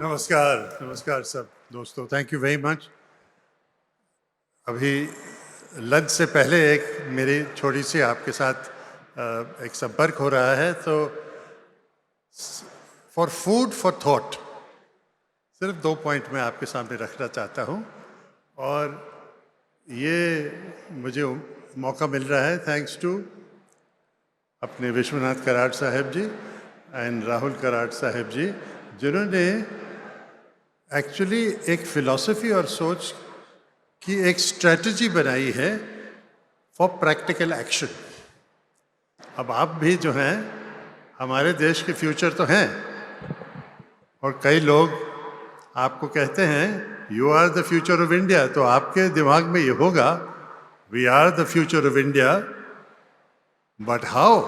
नमस्कार नमस्कार सब दोस्तों, थैंक यू वेरी मच। अभी लंच से पहले एक मेरी छोटी सी आपके साथ एक संपर्क हो रहा है, तो फॉर फूड फॉर थॉट सिर्फ 2 पॉइंट मैं आपके सामने रखना चाहता हूँ, और ये मुझे मौका मिल रहा है थैंक्स टू अपने विश्वनाथ कराड़ साहब जी एंड राहुल कराड़ साहब जी, जिन्होंने एक्चुअली एक फिलॉसफी और सोच की एक स्ट्रेटजी बनाई है फॉर प्रैक्टिकल एक्शन। अब आप भी जो हैं हमारे देश के फ्यूचर तो हैं, और कई लोग आपको कहते हैं you are the future of India, तो आपके दिमाग में ये होगा we are the future of India, but how,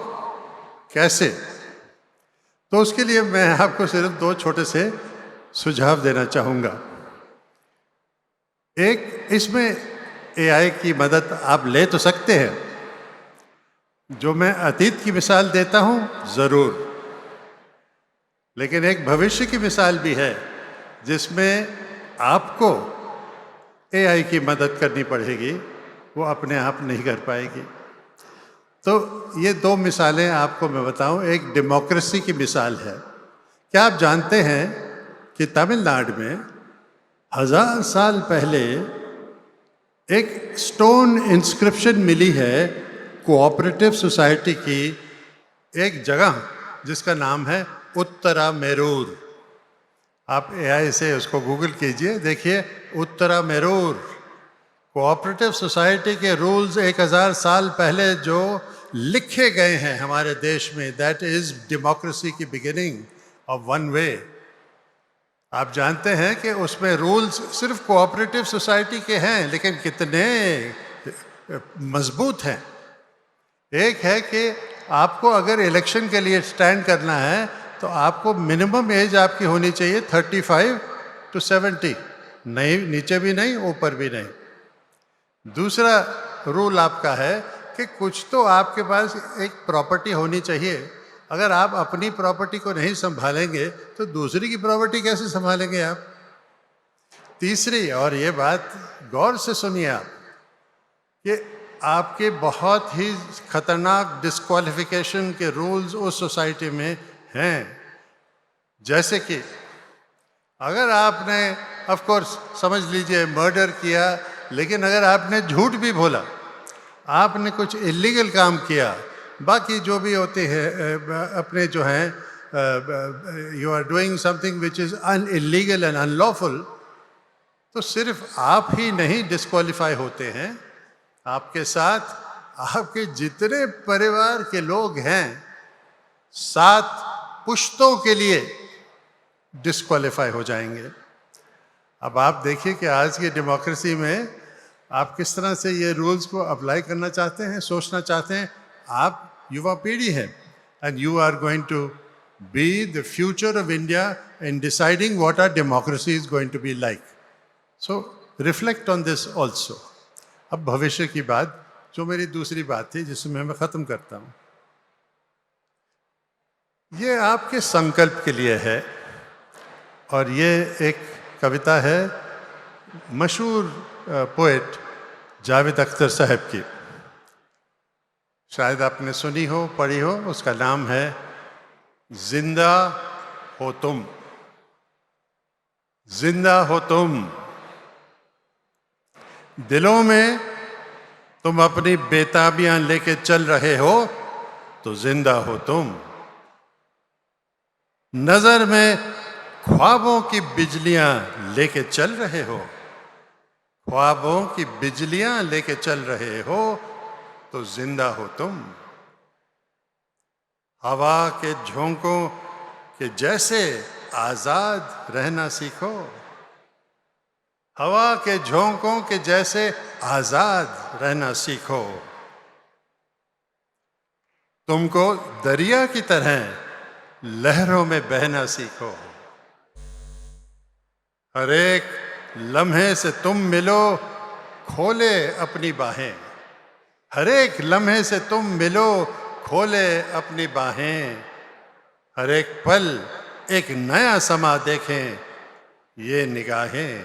कैसे? तो उसके लिए मैं आपको सिर्फ 2 छोटे से सुझाव देना चाहूँगा। एक, इसमें एआई की मदद आप ले तो सकते हैं, जो मैं अतीत की मिसाल देता हूँ ज़रूर, लेकिन एक भविष्य की मिसाल भी है जिसमें आपको एआई की मदद करनी पड़ेगी, वो अपने आप नहीं कर पाएगी। तो ये 2 मिसालें आपको मैं बताऊं। एक डेमोक्रेसी की मिसाल है। क्या आप जानते हैं कि तमिलनाडु में 1000 साल पहले एक स्टोन इंस्क्रिप्शन मिली है कोऑपरेटिव सोसाइटी की एक जगह जिसका नाम है उत्तरा मेरूर। आप एआई से उसको गूगल कीजिए, देखिए उत्तरा मेरूर। कोऑपरेटिव सोसाइटी के रूल्स 1000 साल पहले जो लिखे गए हैं हमारे देश में, दैट इज डेमोक्रेसी की बिगिनिंग ऑफ वन वे। आप जानते हैं कि उसमें रूल्स सिर्फ कोऑपरेटिव सोसाइटी के हैं, लेकिन कितने मजबूत हैं। एक है कि आपको अगर इलेक्शन के लिए स्टैंड करना है तो आपको मिनिमम एज आपकी होनी चाहिए 35 to 70, नहीं, नीचे भी नहीं, ऊपर भी नहीं। दूसरा रूल आपका है कि कुछ तो आपके पास एक प्रॉपर्टी होनी चाहिए। अगर आप अपनी प्रॉपर्टी को नहीं संभालेंगे तो दूसरी की प्रॉपर्टी कैसे संभालेंगे आप? तीसरी, और ये बात गौर से सुनिए आप, कि आपके बहुत ही खतरनाक डिस्क्वालिफिकेशन के रूल्स उस सोसाइटी में हैं। जैसे कि अगर आपने, ऑफ कोर्स समझ लीजिए, मर्डर किया, लेकिन अगर आपने झूठ भी बोला, आपने कुछ इलीगल काम किया, बाकी जो भी होते हैं अपने जो हैं, you are doing something which is illegal and unlawful, तो सिर्फ आप ही नहीं डिस्क्वालीफाई होते हैं, आपके साथ आपके जितने परिवार के लोग हैं 7 पुश्तों के लिए डिस्क्वालीफाई हो जाएंगे। अब आप देखिए कि आज की डेमोक्रेसी में आप किस तरह से ये रूल्स को अप्लाई करना चाहते हैं, सोचना चाहते हैं। आप युवा पीढ़ी हैं, and you are going to be the future of India in deciding what are democracy is going to be like. So reflect on this also. अब भविष्य की बात, जो मेरी दूसरी बात थी जिसमें मैं ख़त्म करता हूँ, ये आपके संकल्प के लिए है। और ये एक कविता है मशहूर पोएट जावेद अख्तर साहब की, शायद आपने सुनी हो, पढ़ी हो। उसका नाम है जिंदा हो तुम, जिंदा हो तुम, दिलों में तुम अपनी बेताबियां लेके चल रहे हो तो जिंदा हो तुम, नजर में ख्वाबों की बिजलियां लेके चल रहे हो, ख्वाबों की बिजलियां लेके चल रहे हो तो जिंदा हो तुम, हवा के झोंकों के जैसे आजाद रहना सीखो, हवा के झोंकों के जैसे आजाद रहना सीखो, तुमको दरिया की तरह लहरों में बहना सीखो, हर एक लम्हे से तुम मिलो खोले अपनी बाहें, हर एक लम्हे से तुम मिलो खोले अपनी बाहें, हर एक पल एक नया समा देखें ये निगाहें।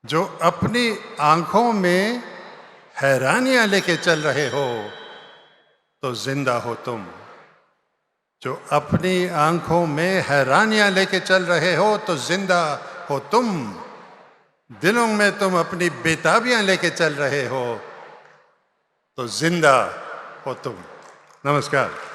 जो अपनी आंखों में हैरानियां लेके चल रहे हो तो जिंदा हो तुम। जो अपनी आंखों में हैरानियां लेके चल रहे हो तो जिंदा हो तुम। दिलों में तुम अपनी बेताबियां लेके चल रहे हो तो जिंदा हो तुम। नमस्कार।